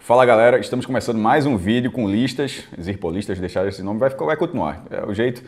Fala galera, estamos começando mais um vídeo com listas, Zirpolistas, deixar esse nome, vai continuar, é o jeito.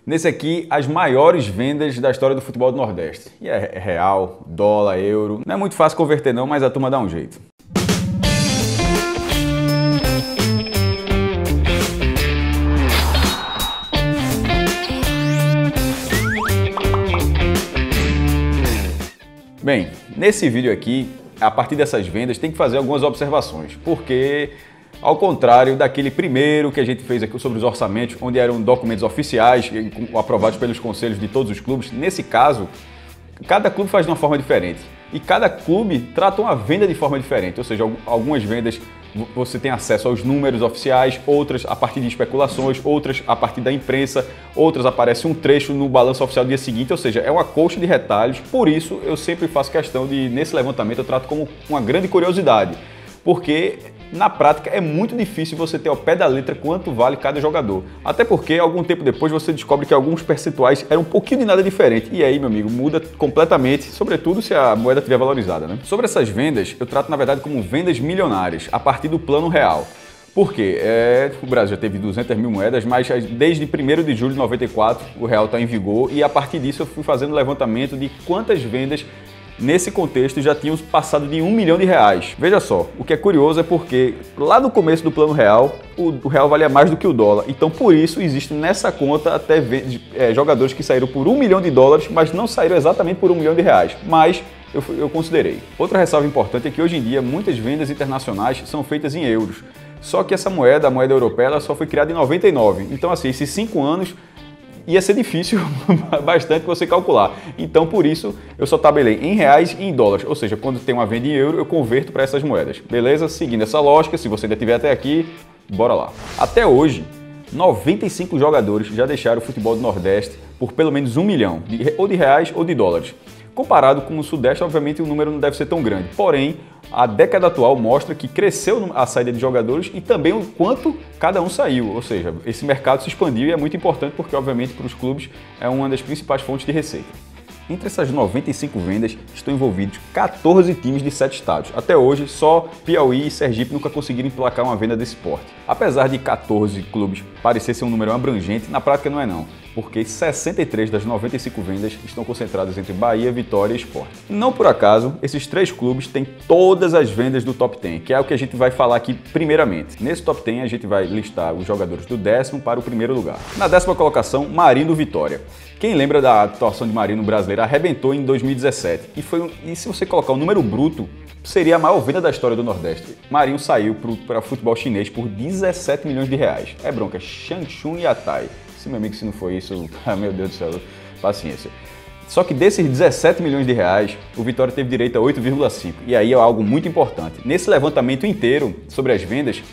Nesse aqui, as maiores vendas da história do futebol do Nordeste. E é real, dólar, euro, não é muito fácil converter não, mas a turma dá um jeito. Bem, nesse vídeo aqui, a partir dessas vendas, tem que fazer algumas observações, porque, ao contrário daquele primeiro que a gente fez aqui sobre os orçamentos, onde eram documentos oficiais, aprovados pelos conselhos de todos os clubes, nesse caso, cada clube faz de uma forma diferente. E cada clube trata uma venda de forma diferente, ou seja, algumas vendas você tem acesso aos números oficiais, outras a partir de especulações, outras a partir da imprensa, outras aparece um trecho no balanço oficial do dia seguinte, ou seja, é uma colcha de retalhos. Por isso, eu sempre faço questão de, nesse levantamento, eu trato como uma grande curiosidade, porque na prática é muito difícil você ter ao pé da letra quanto vale cada jogador. Até porque, algum tempo depois, você descobre que alguns percentuais eram um pouquinho de nada diferente. E aí, meu amigo, muda completamente, sobretudo se a moeda estiver valorizada, né? Sobre essas vendas, eu trato, na verdade, como vendas milionárias, a partir do plano real. Por quê? O Brasil já teve 200 mil moedas, mas desde 1º de julho de 94 o real está em vigor e a partir disso eu fui fazendo levantamento de quantas vendas nesse contexto já tinham passado de R$1 milhão. Veja só, o que é curioso é porque lá no começo do plano real, o real valia mais do que o dólar. Então por isso existe nessa conta até jogadores que saíram por $1 milhão, mas não saíram exatamente por R$1 milhão. Mas eu considerei. Outra ressalva importante é que hoje em dia muitas vendas internacionais são feitas em euros. Só que essa moeda, a moeda europeia, ela só foi criada em 99. Então assim, esses 5 anos ia ser difícil bastante você calcular. Então, por isso, eu só tabelei em reais e em dólares. Ou seja, quando tem uma venda em euro, eu converto para essas moedas. Beleza? Seguindo essa lógica, se você ainda estiver até aqui, bora lá. Até hoje, 95 jogadores já deixaram o futebol do Nordeste por pelo menos R$1 milhão, ou de reais ou de dólares. Comparado com o Sudeste, obviamente o número não deve ser tão grande. Porém, a década atual mostra que cresceu a saída de jogadores e também o quanto cada um saiu. Ou seja, esse mercado se expandiu e é muito importante porque, obviamente, para os clubes é uma das principais fontes de receita. Entre essas 95 vendas estão envolvidos 14 times de 7 estados. Até hoje, só Piauí e Sergipe nunca conseguiram emplacar uma venda desse porte. Apesar de 14 clubes parecer ser um número abrangente, na prática não é não, porque 63 das 95 vendas estão concentradas entre Bahia, Vitória e Sport. Não por acaso, esses 3 clubes têm todas as vendas do Top 10, que é o que a gente vai falar aqui primeiramente. Nesse Top 10 a gente vai listar os jogadores do 10º para o 1º lugar. Na 10ª colocação, Marinho do Vitória. Quem lembra da atuação de Marinho no Brasileiro arrebentou em 2017 e se você colocar o número bruto, seria a maior venda da história do Nordeste. Marinho saiu para o futebol chinês por R$17 milhões. É bronca, Changchun e Atai. Meu amigo, se não for isso, meu Deus do céu, paciência. Só que desses R$17 milhões, o Vitória teve direito a 8,5. E aí é algo muito importante. Nesse levantamento inteiro sobre as vendas,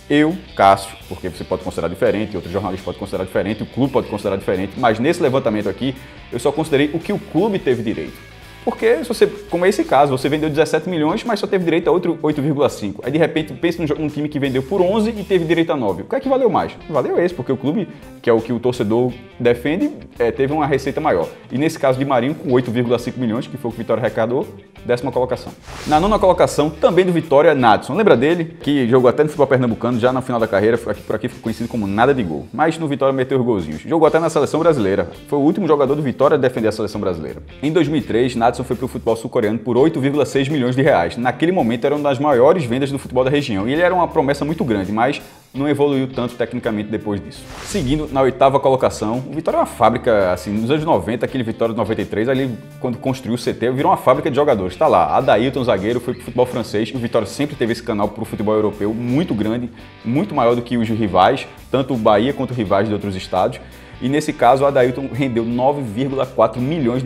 eu, Cássio, porque você pode considerar diferente, outro jornalista pode considerar diferente, o clube pode considerar diferente, mas nesse levantamento aqui, eu só considerei o que o clube teve direito. Porque, se você, como é esse caso, você vendeu 17 milhões, mas só teve direito a 8,5. Aí, de repente, pense num time que vendeu por 11 e teve direito a 9. O que é que valeu mais? Valeu esse, porque o clube, que é o que o torcedor defende, teve uma receita maior. E nesse caso de Marinho, com 8,5 milhões, que foi o que o Vitória arrecadou, 10ª colocação. Na 9ª colocação, também do Vitória, Nadson. Lembra dele? Que jogou até no futebol pernambucano, já no final da carreira, por aqui ficou conhecido como nada de gol. Mas no Vitória meteu os golzinhos. Jogou até na seleção brasileira. Foi o último jogador do Vitória a defender a seleção brasileira. Em 2003, Nadson foi para o futebol sul-coreano por R$8,6 milhões. Naquele momento era uma das maiores vendas do futebol da região. E ele era uma promessa muito grande, mas não evoluiu tanto tecnicamente depois disso. Seguindo, na 8ª colocação, o Vitória é uma fábrica, assim, nos anos 90, aquele Vitória de 93, ali, quando construiu o CT, virou uma fábrica de jogadores. Tá lá, Adailton, zagueiro, foi pro futebol francês, e o Vitória sempre teve esse canal pro futebol europeu muito grande, muito maior do que os rivais, tanto o Bahia quanto rivais de outros estados. E nesse caso, o Adailton rendeu R$9,4 milhões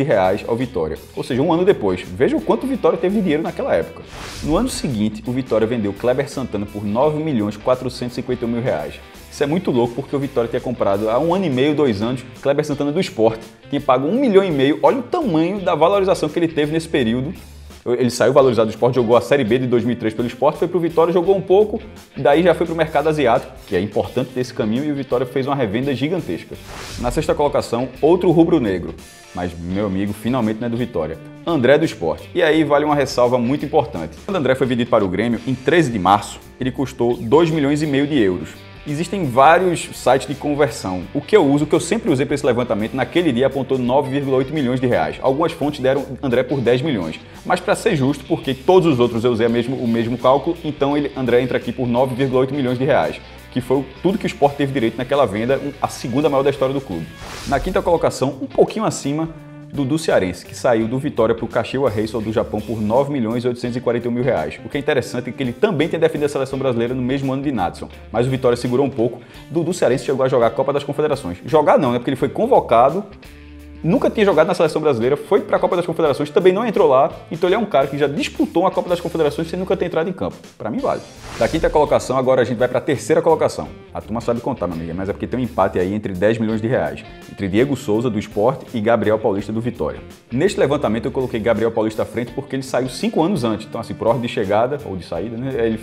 ao Vitória. Ou seja, um ano depois. Veja o quanto o Vitória teve de dinheiro naquela época. No ano seguinte, o Vitória vendeu Kleber Santana por R$9.451.000. Isso é muito louco porque o Vitória tinha comprado há 1 ano e meio, 2 anos, Kleber Santana do Sport. Tinha pago R$1,5 milhão. Olha o tamanho da valorização que ele teve nesse período. Ele saiu valorizado do Sport, jogou a Série B de 2003 pelo Sport, foi para o Vitória, jogou um pouco, daí já foi para o mercado asiático, que é importante desse caminho, e o Vitória fez uma revenda gigantesca. Na 6ª colocação, outro rubro-negro, mas, meu amigo, finalmente não é do Vitória, André do Sport. E aí vale uma ressalva muito importante. Quando André foi vendido para o Grêmio, em 13 de março, ele custou 2,5 milhões de euros. Existem vários sites de conversão. O que eu sempre usei para esse levantamento, naquele dia apontou 9,8 milhões de reais. Algumas fontes deram André por 10 milhões. Mas para ser justo, porque todos os outros eu usei o mesmo cálculo, então André entra aqui por 9,8 milhões de reais, que foi tudo que o Sport teve direito naquela venda, a segunda maior da história do clube. Na quinta colocação, um pouquinho acima, do Cearense, que saiu do Vitória para o Kashiwa Reysol do Japão por 9 milhões e 841 mil reais. O que é interessante é que ele também tem defendido a seleção brasileira no mesmo ano de Natson, mas o Vitória segurou um pouco. Dudu Cearense chegou a jogar a Copa das Confederações. Jogar não, né? Porque ele foi convocado, nunca tinha jogado na seleção brasileira, foi para a Copa das Confederações, também não entrou lá, então ele é um cara que já disputou uma Copa das Confederações sem nunca ter entrado em campo. Para mim vale. Da quinta colocação, agora a gente vai para a terceira colocação. A turma sabe contar, minha amiga, mas é porque tem um empate aí entre 10 milhões de reais, entre Diego Souza, do Sport, e Gabriel Paulista, do Vitória. Neste levantamento eu coloquei Gabriel Paulista à frente porque ele saiu 5 anos antes, então assim, por ordem de chegada, ou de saída, né, ele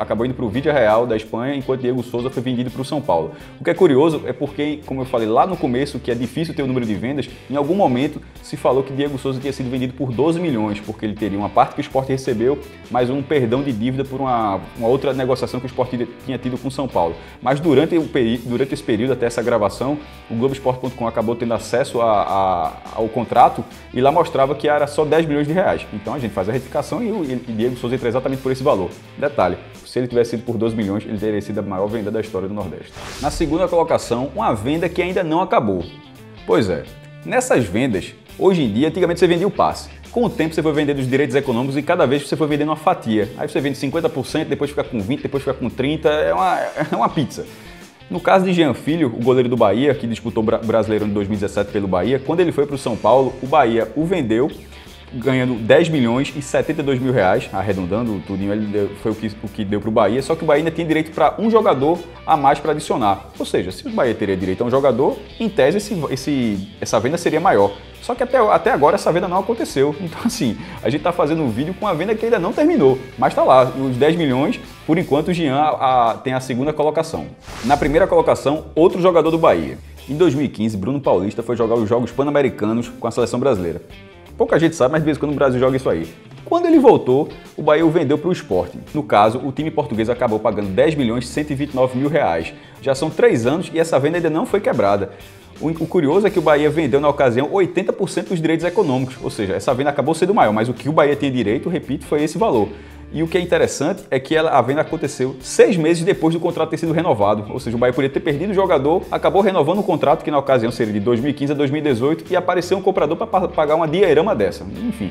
acabou indo para o Vídea Real da Espanha, enquanto Diego Souza foi vendido para o São Paulo. O que é curioso é porque, como eu falei lá no começo, que é difícil ter o número de vendas, em algum momento se falou que Diego Souza tinha sido vendido por 12 milhões, porque ele teria uma parte que o Sport recebeu, mais um perdão de dívida por uma outra negociação que o Sport tinha tido com o São Paulo. Mas durante esse período, até essa gravação, o Globoesporte.com acabou tendo acesso ao contrato e lá mostrava que era só 10 milhões de reais. Então a gente faz a retificação e Diego Souza entra exatamente por esse valor. Detalhe, se ele tivesse sido por 12 milhões, ele teria sido a maior venda da história do Nordeste. Na segunda colocação, uma venda que ainda não acabou. Pois é, nessas vendas, hoje em dia, antigamente você vendia o passe. Com o tempo você foi vendendo os direitos econômicos e cada vez você foi vendendo uma fatia. Aí você vende 50%, depois fica com 20%, depois fica com 30%, é uma pizza. No caso de Jean Filho, o goleiro do Bahia, que disputou o Brasileiro em 2017 pelo Bahia, quando ele foi para o São Paulo, o Bahia o vendeu, ganhando 10 milhões e 72 mil reais, arredondando tudinho, foi o que deu para o Bahia, só que o Bahia ainda tinha direito para um jogador a mais para adicionar. Ou seja, se o Bahia teria direito a um jogador, em tese essa venda seria maior. Só que até agora essa venda não aconteceu. Então assim, a gente está fazendo um vídeo com uma venda que ainda não terminou, mas está lá, os 10 milhões, por enquanto o Jean tem a segunda colocação. Na primeira colocação, outro jogador do Bahia. Em 2015, Bruno Paulista foi jogar os Jogos Pan-Americanos com a seleção brasileira. Pouca gente sabe, mas de vez em quando o Brasil joga isso aí. Quando ele voltou, o Bahia o vendeu para o Sport. No caso, o time português acabou pagando 10 milhões e 129 mil reais. Já são 3 anos e essa venda ainda não foi quebrada. O curioso é que o Bahia vendeu na ocasião 80% dos direitos econômicos, ou seja, essa venda acabou sendo maior, mas o que o Bahia tinha direito, repito, foi esse valor. E o que é interessante é que a venda aconteceu 6 meses depois do contrato ter sido renovado. Ou seja, o Bahia podia ter perdido o jogador, acabou renovando o contrato, que na ocasião seria de 2015 a 2018, e apareceu um comprador para pagar uma diorama dessa. Enfim,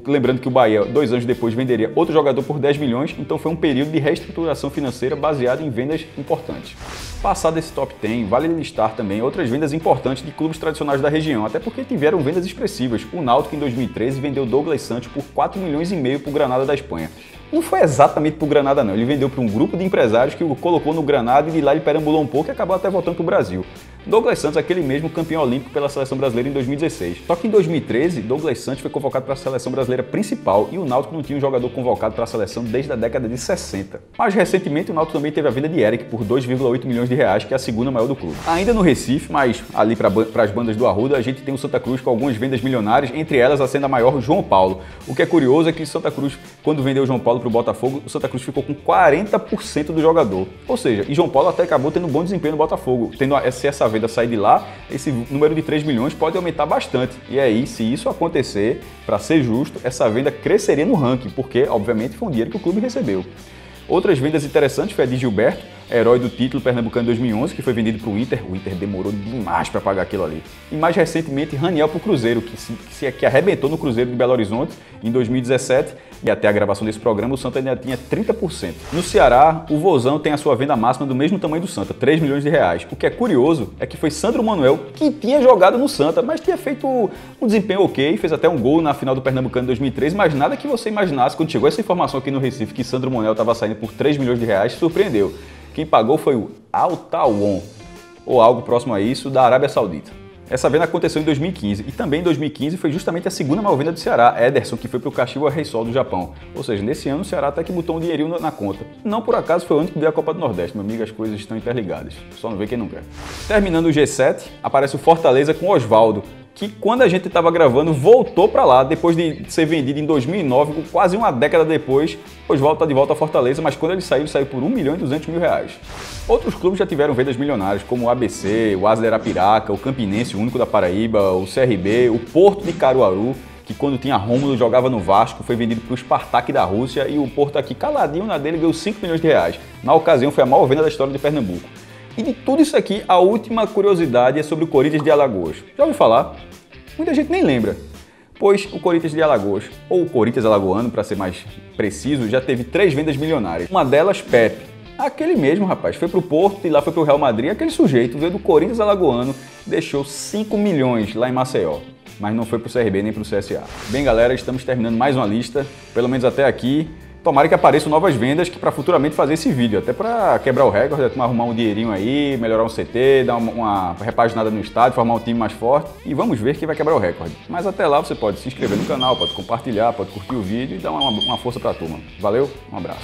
lembrando que o Bahia, 2 anos depois, venderia outro jogador por 10 milhões, então foi um período de reestruturação financeira baseado em vendas importantes. Passado esse top 10, vale listar também outras vendas importantes de clubes tradicionais da região, até porque tiveram vendas expressivas. O Náutico, em 2013, vendeu Douglas Santos por 4 milhões e meio para o Granada da Espanha. Não foi exatamente para o Granada, não. Ele vendeu para um grupo de empresários que o colocou no Granada e de lá ele perambulou um pouco e acabou até voltando para o Brasil. Douglas Santos, aquele mesmo campeão olímpico pela seleção brasileira em 2016. Só que em 2013, Douglas Santos foi convocado para a seleção brasileira principal e o Náutico não tinha um jogador convocado para a seleção desde a década de 60. Mais recentemente, o Náutico também teve a venda de Eric por 2,8 milhões de reais, que é a segunda maior do clube. Ainda no Recife, mas ali para as bandas do Arruda, a gente tem o Santa Cruz com algumas vendas milionárias, entre elas a sendo a maior, João Paulo. O que é curioso é que Santa Cruz, quando vendeu o João Paulo para o Botafogo, o Santa Cruz ficou com 40% do jogador. Ou seja, e João Paulo até acabou tendo um bom desempenho no Botafogo. Se essa venda sair de lá, esse número de 3 milhões pode aumentar bastante. E aí, se isso acontecer, para ser justo, essa venda cresceria no ranking, porque, obviamente, foi um dinheiro que o clube recebeu. Outras vendas interessantes foi a de Gilberto, herói do título pernambucano em 2011, que foi vendido para o Inter. O Inter demorou demais para pagar aquilo ali. E mais recentemente, Raniel para o Cruzeiro, que arrebentou no Cruzeiro de Belo Horizonte em 2017. E até a gravação desse programa, o Santa ainda tinha 30%. No Ceará, o Vozão tem a sua venda máxima do mesmo tamanho do Santa, 3 milhões de reais. O que é curioso é que foi Sandro Manuel que tinha jogado no Santa, mas tinha feito um desempenho ok, fez até um gol na final do Pernambucano em 2013, mas nada que você imaginasse, quando chegou essa informação aqui no Recife, que Sandro Manuel estava saindo por 3 milhões de reais, surpreendeu. Quem pagou foi o Al Tawon, ou algo próximo a isso, da Arábia Saudita. Essa venda aconteceu em 2015 e também em 2015 foi justamente a segunda maior venda do Ceará, Ederson, que foi para o Kashiwa Reysol do Japão. Ou seja, nesse ano o Ceará até que botou um dinheirinho na conta. Não por acaso foi o único que deu a Copa do Nordeste, meu amigo, as coisas estão interligadas. Só não vê quem não quer. Terminando o G7, aparece o Fortaleza com Osvaldo, que quando a gente estava gravando voltou para lá, depois de ser vendido em 2009, quase uma década depois, pois volta de volta a Fortaleza, mas quando ele saiu por R$1.200.000. Outros clubes já tiveram vendas milionárias, como o ABC, o Asa de Arapiraca, o Campinense, o único da Paraíba, o CRB, o Porto de Caruaru, que quando tinha Rômulo jogava no Vasco, foi vendido para o Spartak da Rússia, e o Porto aqui caladinho na dele ganhou R$5 milhões. Na ocasião foi a maior venda da história de Pernambuco. E de tudo isso aqui, a última curiosidade é sobre o Corinthians de Alagoas. Já ouviu falar? Muita gente nem lembra, pois o Corinthians de Alagoas, ou o Corinthians alagoano, para ser mais preciso, já teve 3 vendas milionárias. Uma delas, Pepe. Aquele mesmo, rapaz, foi pro Porto e lá foi pro Real Madrid. Aquele sujeito veio do Corinthians alagoano, deixou 5 milhões lá em Maceió, mas não foi pro CRB nem pro CSA. Bem, galera, estamos terminando mais uma lista, pelo menos até aqui. Tomara que apareçam novas vendas que para futuramente fazer esse vídeo, até para quebrar o recorde, arrumar um dinheirinho aí, melhorar um CT, dar uma repaginada no estádio, formar um time mais forte e vamos ver quem vai quebrar o recorde. Mas até lá você pode se inscrever no canal, pode compartilhar, pode curtir o vídeo e dar uma força para a turma. Valeu, um abraço.